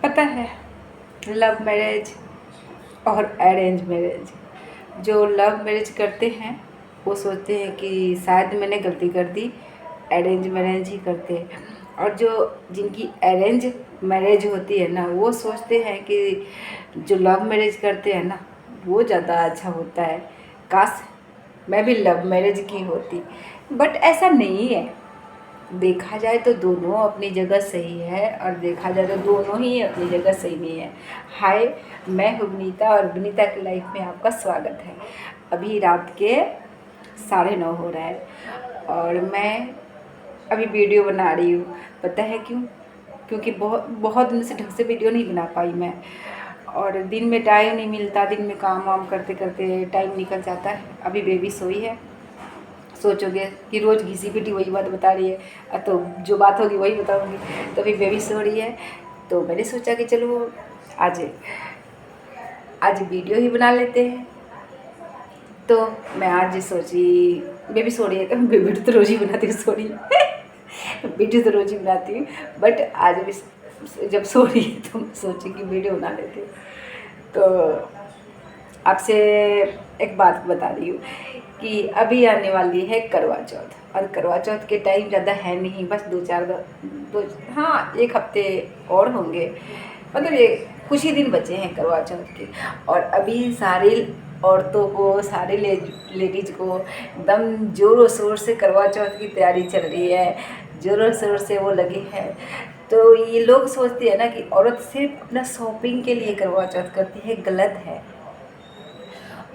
पता है, love marriage और अरेंज मैरिज, जो लव मैरिज करते हैं वो सोचते हैं कि शायद मैंने गलती कर दी, अरेंज मैरिज ही करते हैं। और जो जिनकी अरेंज मैरिज होती है ना, वो सोचते हैं कि जो लव मैरिज करते हैं ना वो ज़्यादा अच्छा होता है। काश मैं भी लव मैरिज की होती, बट ऐसा नहीं है। देखा जाए तो दोनों अपनी जगह सही है और देखा जाए तो दोनों ही अपनी जगह सही नहीं है। हाय, मैं हूँ विनीता और विनीता की लाइफ में आपका स्वागत है। अभी रात के 9:30 हो रहा है और मैं अभी वीडियो बना रही हूँ। पता है क्यों? क्योंकि बहुत बहुत दिन से ढंग से वीडियो नहीं बना पाई मैं, और दिन में टाइम नहीं मिलता। दिन में काम वाम करते करते टाइम निकल जाता है। अभी बेबी सोई है। सोचोगे कि रोज़ घिसी पिटी वही बात बता रही है, तो जो बात होगी वही बताऊंगी। तो अभी बेबी सो रही है, तो मैंने सोचा कि चलो आज आज वीडियो ही बना लेते हैं। तो मैं आज सोची, बेबी सो रही है तो वीडियो तो रोज़ ही बनाती हूँ, सो रही है वीडियो तो रोज़ ही बनाती हूँ, बट आज भी जब सो रही है तो मैं सोची कि वीडियो बना लेती हूँ। तो आपसे एक बात बता रही हूँ कि अभी आने वाली है करवा चौथ, और करवा चौथ के टाइम ज़्यादा है नहीं, बस दो हाँ 1 हफ्ते और होंगे। मतलब ये कुछ ही दिन बचे हैं करवा चौथ के। और अभी सारी औरतों को, सारे लेडीज को एकदम ज़ोरों शोर से करवा चौथ की तैयारी चल रही है, ज़ोरों शोर से वो लगी है। तो ये लोग सोचते हैं ना कि औरत सिर्फ अपना शॉपिंग के लिए करवा चौथ करती है, गलत है।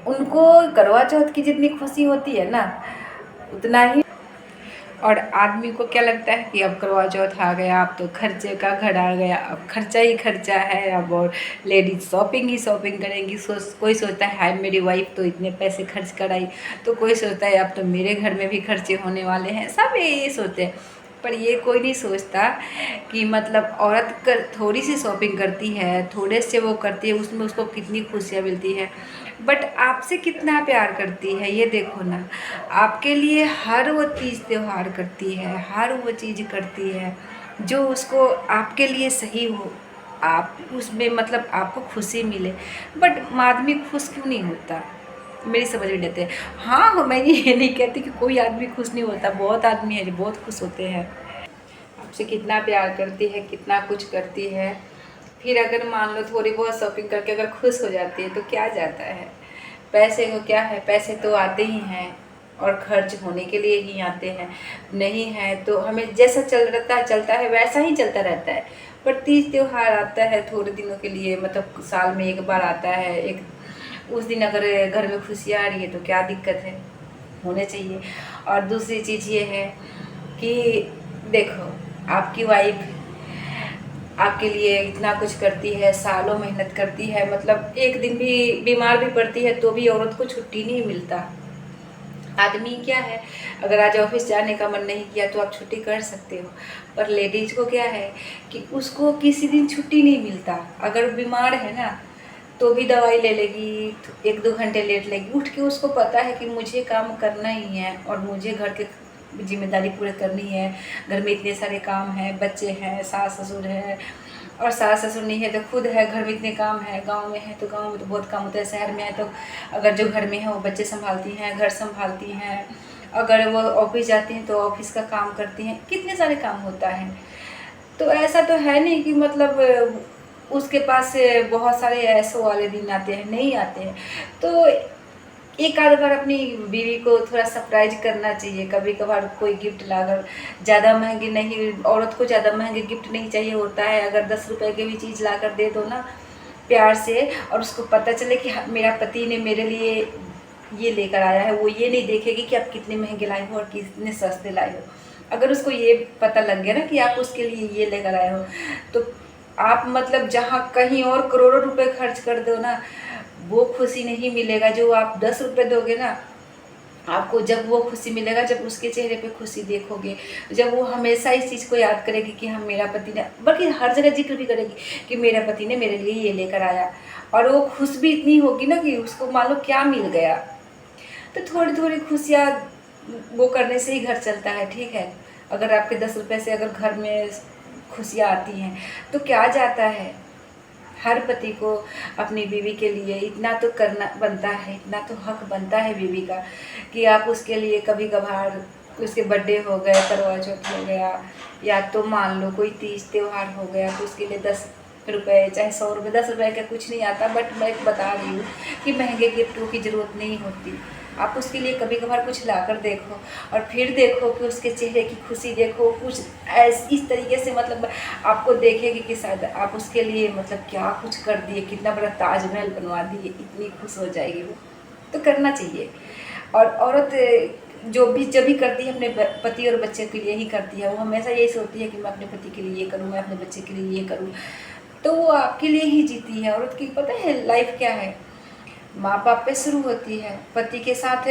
उनको करवा चौथ की जितनी खुशी होती है ना, उतना ही। और आदमी को क्या लगता है कि अब करवा चौथ आ गया, अब तो खर्चे का घर आ गया, अब खर्चा ही खर्चा है अब, और लेडीज शॉपिंग ही शॉपिंग करेंगी। कोई सोचता है हाय मेरी वाइफ तो इतने पैसे खर्च कराई, तो कोई सोचता है अब तो मेरे घर में भी खर्चे होने वाले हैं। सब ये सोचते हैं, पर ये कोई नहीं सोचता कि मतलब औरत कर थोड़ी सी शॉपिंग करती है, थोड़े से वो करती है, उसमें उसको कितनी खुशियाँ मिलती है। बट आपसे कितना प्यार करती है ये देखो ना। आपके लिए हर वो चीज़ त्योहार करती है, हर वो चीज़ करती है जो उसको आपके लिए सही हो, आप उसमें मतलब आपको खुशी मिले। बट आदमी खुश क्यों नहीं होता, मेरी समझ में नहीं आते। हाँ, मैं ये नहीं कहती कि कोई आदमी खुश नहीं होता, बहुत आदमी है जो बहुत खुश होते हैं। आपसे कितना प्यार करती है, कितना कुछ करती है, फिर अगर मान लो थोड़ी बहुत शॉपिंग करके अगर खुश हो जाती है तो क्या जाता है। पैसे को क्या है, पैसे तो आते ही हैं और खर्च होने के लिए ही आते हैं। नहीं है तो हमें जैसा चलता है वैसा ही चलता रहता है। पर तीज त्योहार आता है थोड़े दिनों के लिए, मतलब साल में 1 बार आता है। एक उस दिन अगर घर में खुशियाँ आ रही है तो क्या दिक्कत है, होने चाहिए। और दूसरी चीज़ ये है कि देखो, आपकी वाइफ आपके लिए इतना कुछ करती है, सालों मेहनत करती है, मतलब एक दिन भी बीमार भी पड़ती है तो भी औरत को छुट्टी नहीं मिलता। आदमी क्या है, अगर आज ऑफिस जाने का मन नहीं किया तो आप छुट्टी कर सकते हो, पर लेडीज को क्या है कि उसको किसी दिन छुट्टी नहीं मिलता। अगर बीमार है ना तो भी दवाई ले लेगी, 1-2 घंटे लेट लेगी, उठ के उसको पता है कि मुझे काम करना ही है और मुझे घर के जिम्मेदारी पूरे करनी है। घर में इतने सारे काम हैं, बच्चे हैं, सास ससुर है, और सास ससुर नहीं है तो खुद है, घर में इतने काम है। गांव में है तो गांव में तो बहुत काम होता है, शहर में है तो अगर जो घर में है वो बच्चे संभालती हैं, घर संभालती हैं, अगर वो ऑफिस जाती हैं तो ऑफिस का काम करती हैं, कितने सारे काम होता है। तो ऐसा तो है नहीं कि मतलब उसके पास बहुत सारे ऐसो वाले दिन आते हैं, नहीं आते हैं। तो एक आध बार अपनी बीवी को थोड़ा सरप्राइज करना चाहिए, कभी कभार कोई गिफ्ट लाकर। ज़्यादा महंगी नहीं, औरत को ज़्यादा महंगे गिफ्ट नहीं चाहिए होता है। अगर 10 रुपए की भी चीज़ लाकर दे दो ना प्यार से, और उसको पता चले कि हाँ, मेरा पति ने मेरे लिए ये लेकर आया है, वो ये नहीं देखेगी कि आप कितने महंगे लाए हो और कितने सस्ते लाए हो। अगर उसको ये पता लग गया ना कि आप उसके लिए ये लेकर आए हो, तो आप मतलब जहाँ कहीं और करोड़ों रुपए खर्च कर दो ना, वो खुशी नहीं मिलेगा जो आप 10 रुपये दोगे ना। आपको जब वो खुशी मिलेगा जब उसके चेहरे पे खुशी देखोगे, जब वो हमेशा इस चीज़ को याद करेगी कि हम मेरा पति ने, बल्कि हर जगह जिक्र भी करेगी कि मेरा पति ने मेरे लिए ये लेकर आया। और वो खुश भी इतनी होगी ना कि उसको मान लो क्या मिल गया। तो थोड़ी थोड़ी खुशियाँ वो करने से ही घर चलता है, ठीक है। अगर आपके 10 रुपये से अगर घर में खुशियाँ आती हैं तो क्या जाता है। हर पति को अपनी बीवी के लिए इतना तो करना बनता है, इतना तो हक बनता है बीवी का कि आप उसके लिए कभी कभार, उसके बर्थडे हो गए, करवा चौथ हो गया, या तो मान लो कोई तीज त्यौहार हो गया, तो उसके लिए 10 रुपये चाहे 100 रुपये, 10 रुपये का कुछ नहीं आता, बट मैं बता रही हूँ कि महंगे गिफ्टों की ज़रूरत नहीं होती। आप उसके लिए कभी कभार कुछ लाकर देखो और फिर देखो कि उसके चेहरे की खुशी देखो, कुछ इस तरीके से मतलब आपको देखेगी कि शायद आप उसके लिए मतलब क्या कुछ कर दिए, कितना बड़ा ताजमहल बनवा दिए, इतनी खुश हो जाएगी वो। तो करना चाहिए। और औरत जब भी करती है अपने पति और बच्चे के लिए ही करती है। वो हमेशा यही सोचती है कि मैं अपने पति के लिए ये करूँ, मैं अपने बच्चे के लिए ये करूँ, तो वो आपके लिए ही जीती है। औरत की पता है लाइफ क्या है, माँ बाप पे शुरू होती है, पति के साथ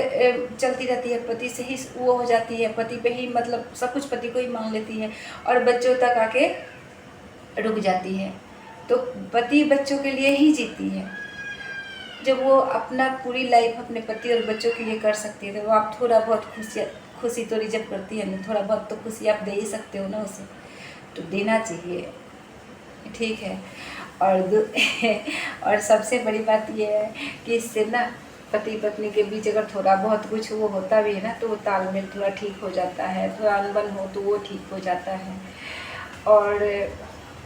चलती रहती है, पति से ही वो हो जाती है, पति पे ही मतलब सब कुछ पति को ही मान लेती है और बच्चों तक आके रुक जाती है। तो पति बच्चों के लिए ही जीती है। जब वो अपना पूरी लाइफ अपने पति और बच्चों के लिए कर सकती है, तो वो आप थोड़ा बहुत खुशी तो रिजर्व करती है ना, थोड़ा बहुत तो खुशी आप दे ही सकते हो ना उसे, तो देना चाहिए, ठीक है। और और सबसे बड़ी बात यह है कि इससे ना पति पत्नी के बीच अगर थोड़ा बहुत कुछ वो होता भी है ना, तो वो तालमेल थोड़ा ठीक हो जाता है, थोड़ा अनबन हो तो वो ठीक हो जाता है। और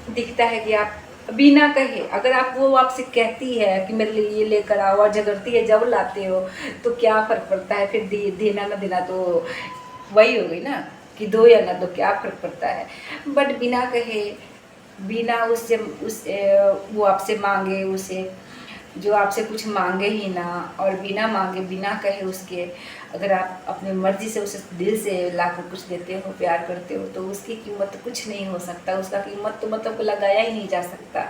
दिखता है कि आप बिना कहे, अगर वो आपसे कहती है कि मेरे लिए ये लेकर आओ और झगड़ती है जब लाते हो, तो क्या फ़र्क पड़ता है फिर देना ना देना, तो वही हो गई ना कि दो या ना दो, क्या फ़र्क पड़ता है। बट बिना कहे, बिना वो आपसे मांगे, उसे जो आपसे कुछ मांगे ही ना, और बिना मांगे बिना कहे उसके अगर आप अपनी मर्ज़ी से उसे दिल से लाकर कुछ देते हो, प्यार करते हो, तो उसकी कीमत कुछ नहीं हो सकता। उसका कीमत तो मतलब लगाया ही नहीं जा सकता,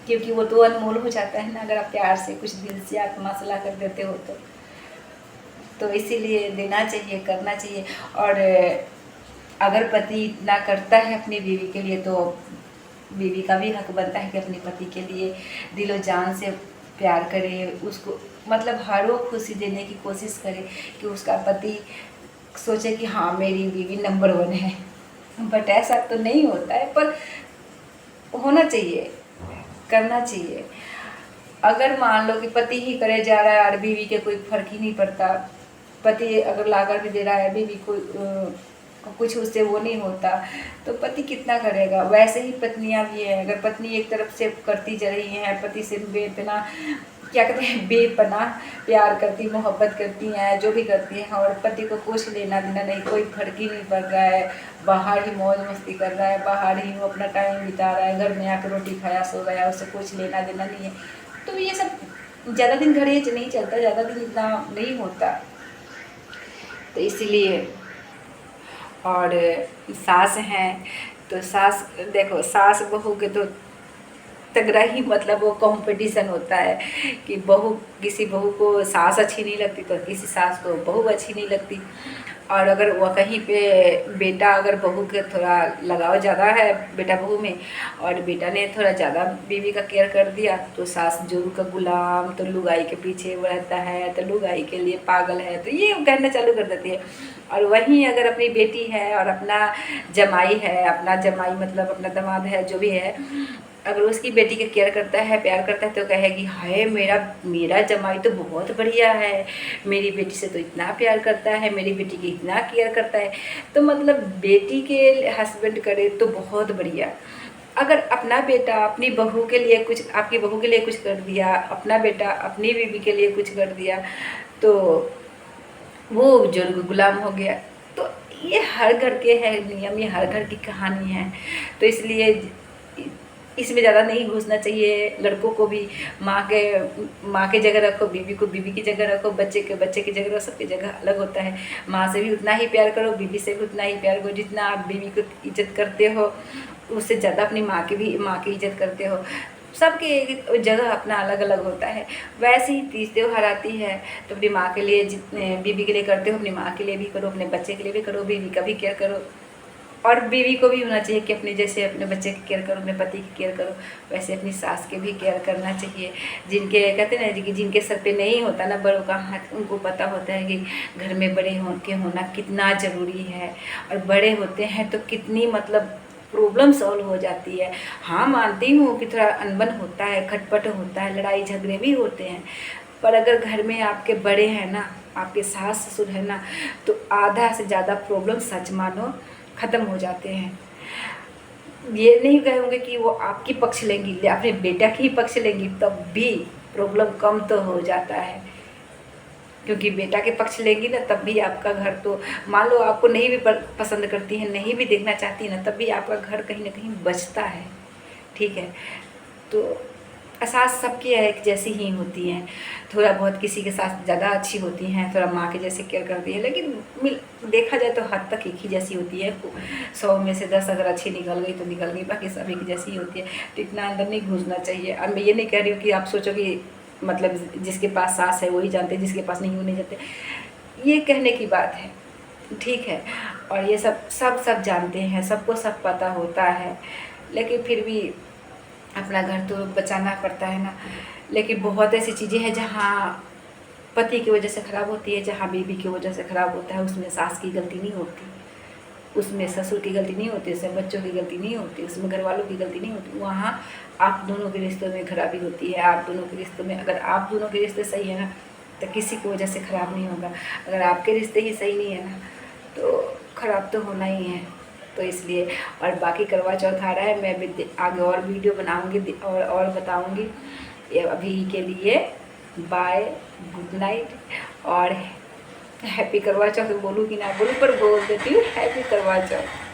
क्योंकि वो तो अनमोल हो जाता है ना अगर आप प्यार से कुछ दिल से आत्मा से ला कर देते हो तो इसीलिए देना चाहिए, करना चाहिए। और अगर पति इतना करता है अपनी बीवी के लिए, तो बीवी का भी हक बनता है कि अपने पति के लिए दिलो जान से प्यार करे, उसको मतलब हर वो खुशी देने की कोशिश करे कि उसका पति सोचे कि हाँ मेरी बीवी नंबर 1 है। बट ऐसा तो नहीं होता है, पर होना चाहिए, करना चाहिए। अगर मान लो कि पति ही करे जा रहा है और बीवी के कोई फर्क ही नहीं पड़ता, पति अगर लाकर भी दे रहा है, बीवी को कुछ उससे वो नहीं होता, तो पति कितना करेगा। वैसे ही पत्नियां भी हैं, अगर पत्नी एक तरफ से करती जा रही हैं, पति से बेपना क्या कहते हैं, बेपनाह प्यार करती, मोहब्बत करती हैं, जो भी करती हैं, और पति को कुछ लेना देना नहीं, कोई फर्क ही नहीं पड़ रहा है, बाहर ही मौज मस्ती कर रहा है, बाहर ही वो अपना टाइम बिता रहा है, घर में आकर रोटी खाया सो गया, उससे कुछ लेना देना नहीं है, तो ये सब ज़्यादा दिन घड़ी नहीं चलता, ज़्यादा दिन इतना नहीं होता। तो इसीलिए और सास हैं तो सास देखो, सास बहू के तो तगड़ा ही मतलब वो कंपटीशन होता है कि किसी बहू को सास अच्छी नहीं लगती तो किसी सास को बहू अच्छी नहीं लगती। और अगर वो कहीं पे बेटा अगर बहू के थोड़ा लगाव ज़्यादा है बेटा बहू में, और बेटा ने थोड़ा ज़्यादा बीवी का केयर कर दिया, तो सास जोरू का गुलाम, तो लुगाई के पीछे वो रहता है, तो लुगाई के लिए पागल है, तो ये कहना चालू कर देती है। और वहीं अगर अपनी बेटी है और अपना जमाई है, अपना जमाई मतलब अपना दामाद है, जो भी है, अगर उसकी बेटी के केयर करता है, प्यार करता है, तो कहेगी हाय मेरा जमाई तो बहुत बढ़िया है, मेरी बेटी से तो इतना प्यार करता है, मेरी बेटी की इतना केयर करता है। तो मतलब बेटी के हस्बैंड करे तो बहुत बढ़िया। अगर अपना बेटा अपनी बहू के लिए कुछ, आपकी बहू के लिए कुछ कर दिया, अपना बेटा अपनी बीवी के लिए कुछ कर दिया, तो वो जुर्ग गुलाम हो गया। तो ये हर घर के है नियम, ये हर घर की कहानी है। तो इसलिए इसमें ज़्यादा नहीं घुसना चाहिए। लड़कों को भी माँ के जगह रखो, बीवी को बीवी की जगह रखो, बच्चे की जगह रखो, सबकी जगह अलग होता है। माँ से भी उतना ही प्यार करो, बीवी से भी उतना ही प्यार करो। जितना आप बीवी को इज्जत करते हो, उससे ज़्यादा अपनी माँ की इज्जत करते हो। सबके जगह अपना अलग अलग होता है। वैसे ही तीज त्योहार आती है तो अपनी माँ के लिए जितने बीवी के लिए करते हो, अपनी माँ के लिए भी करो, अपने बच्चे के लिए भी करो, बीवी का भी केयर करो। और बीवी को भी होना चाहिए कि अपने जैसे अपने बच्चे की केयर करो, अपने पति की केयर करो, वैसे अपनी सास के भी केयर करना चाहिए। जिनके कहते हैं ना कि जिनके सर पे नहीं होता ना बड़ों का हाथ, उनको पता होता है कि घर में बड़े के होना कितना ज़रूरी है। और बड़े होते हैं तो कितनी मतलब प्रॉब्लम सॉल्व हो जाती है। हाँ, मानती हूँ कि थोड़ा अनबन होता है, खटपट होता है, लड़ाई झगड़े भी होते हैं, पर अगर घर में आपके बड़े हैं ना, आपके सास ससुर है ना, तो आधा से ज़्यादा प्रॉब्लम सच मानो ख़त्म हो जाते हैं। ये नहीं कहूँगी कि वो आपकी पक्ष लेंगी, अपने बेटा की ही पक्ष लेंगी, तब भी प्रॉब्लम कम तो हो जाता है, क्योंकि बेटा के पक्ष लेंगी ना, तब भी आपका घर, तो मान लो आपको नहीं भी पसंद करती है, नहीं भी देखना चाहती है ना, तब भी आपका घर कहीं ना कहीं बचता है। ठीक है, तो सास सबकी एक जैसी ही होती हैं, थोड़ा बहुत किसी के साथ ज़्यादा अच्छी होती हैं, थोड़ा माँ के जैसे केयर करती है, लेकिन देखा जाए तो हद तक एक ही जैसी होती है। 100 में से 10 अगर अच्छी निकल गई तो निकल गई, बाकी सब एक जैसी ही होती है। तो इतना अंदर नहीं घुसना चाहिए। अब मैं ये नहीं कह रही हूँ कि आप सोचो कि मतलब जिसके पास सास है वही जानते, जिसके पास नहीं वो नहीं जानते, ये कहने की बात है। ठीक है, और ये सब जानते हैं, सबको सब पता होता है, लेकिन फिर भी अपना घर तो बचाना पड़ता है ना। लेकिन बहुत ऐसी चीज़ें हैं जहाँ पति की वजह से ख़राब होती है, जहाँ बीवी की वजह से ख़राब होता है, उसमें सास की गलती नहीं होती, उसमें ससुर की गलती नहीं होती, उसमें बच्चों की गलती नहीं होती, उसमें घर वालों की गलती नहीं होती। वहाँ आप दोनों के रिश्तों में खराबी होती है। आप दोनों के रिश्तों में, अगर आप दोनों के रिश्ते सही है ना, तो किसी की वजह से ख़राब नहीं होगा। अगर आपके रिश्ते ही सही नहीं है ना, तो ख़राब तो होना ही है। तो इसलिए, और बाकी करवा चौथ आ रहा है, मैं भी आगे और वीडियो बनाऊंगी और बताऊंगी। ये अभी के लिए बाय, गुड नाइट, और हैप्पी करवा चौथ। बोलूँ कि ना बोलूँ, पर बोल देती हूँ हैप्पी करवा चौथ।